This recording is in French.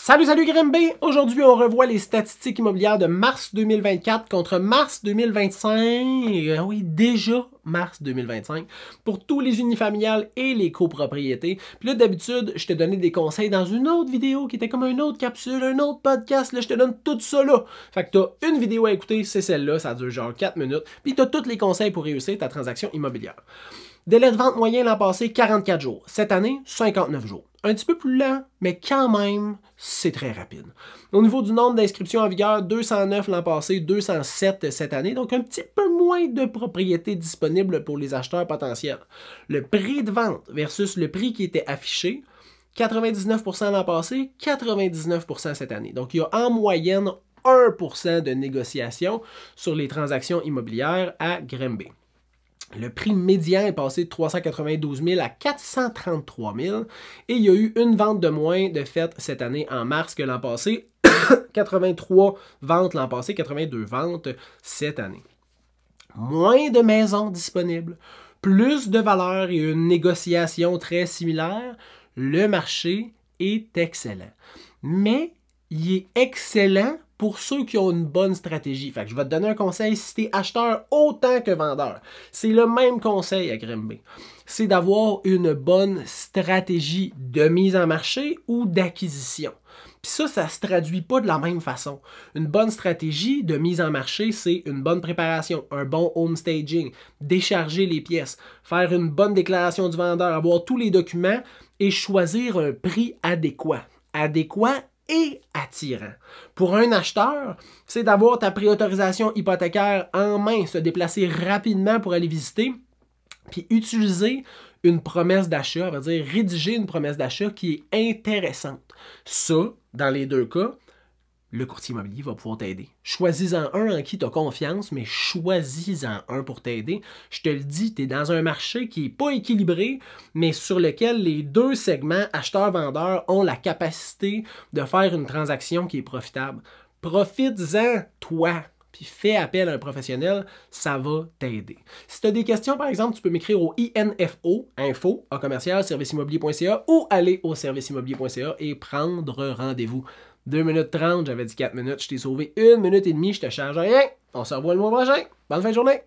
Salut, salut Grimby! Aujourd'hui, on revoit les statistiques immobilières de mars 2024 contre mars 2025. Oui, déjà mars 2025. Pour tous les unifamiliales et les copropriétés. Puis là, d'habitude, je te donnais des conseils dans une autre vidéo qui était comme une autre capsule, un autre podcast. Là, je te donne tout ça là. Fait que t'as une vidéo à écouter, c'est celle-là. Ça dure genre 4 minutes. Puis t'as tous les conseils pour réussir ta transaction immobilière. Délai de vente moyen l'an passé, 44 jours. Cette année, 59 jours. Un petit peu plus lent, mais quand même, c'est très rapide. Au niveau du nombre d'inscriptions en vigueur, 209 l'an passé, 207 cette année, donc un petit peu moins de propriétés disponibles pour les acheteurs potentiels. Le prix de vente versus le prix qui était affiché, 99% l'an passé, 99% cette année. Donc il y a en moyenne 1% de négociation sur les transactions immobilières à Grimby. Le prix médian est passé de 392 000 à 433 000 et il y a eu une vente de moins de fait cette année en mars que l'an passé. 83 ventes l'an passé, 82 ventes cette année. Moins de maisons disponibles, plus de valeur et une négociation très similaire. Le marché est excellent. Mais il est excellent pour ceux qui ont une bonne stratégie. Fait que je vais te donner un conseil si tu es acheteur autant que vendeur. C'est le même conseil à Grimby. C'est d'avoir une bonne stratégie de mise en marché ou d'acquisition. Puis ça se traduit pas de la même façon. Une bonne stratégie de mise en marché, c'est une bonne préparation, un bon home staging, décharger les pièces, faire une bonne déclaration du vendeur, avoir tous les documents et choisir un prix adéquat. Adéquat et attirant. Pour un acheteur, c'est d'avoir ta préautorisation hypothécaire en main, se déplacer rapidement pour aller visiter, puis utiliser une promesse d'achat, on va dire rédiger une promesse d'achat qui est intéressante. Ça, dans les deux cas, le courtier immobilier va pouvoir t'aider. Choisis-en un en qui tu as confiance, mais choisis-en un pour t'aider. Je te le dis, tu es dans un marché qui n'est pas équilibré, mais sur lequel les deux segments, acheteurs-vendeurs, ont la capacité de faire une transaction qui est profitable. Profites-en, toi, puis fais appel à un professionnel, ça va t'aider. Si tu as des questions, par exemple, tu peux m'écrire au info, serviceimmobilier.ca ou aller au serviceimmobilier.ca et prendre rendez-vous. 2 minutes 30, j'avais dit 4 minutes, je t'ai sauvé 1 minute et demie, je te charge rien. On se revoit le mois prochain. Bonne fin de journée!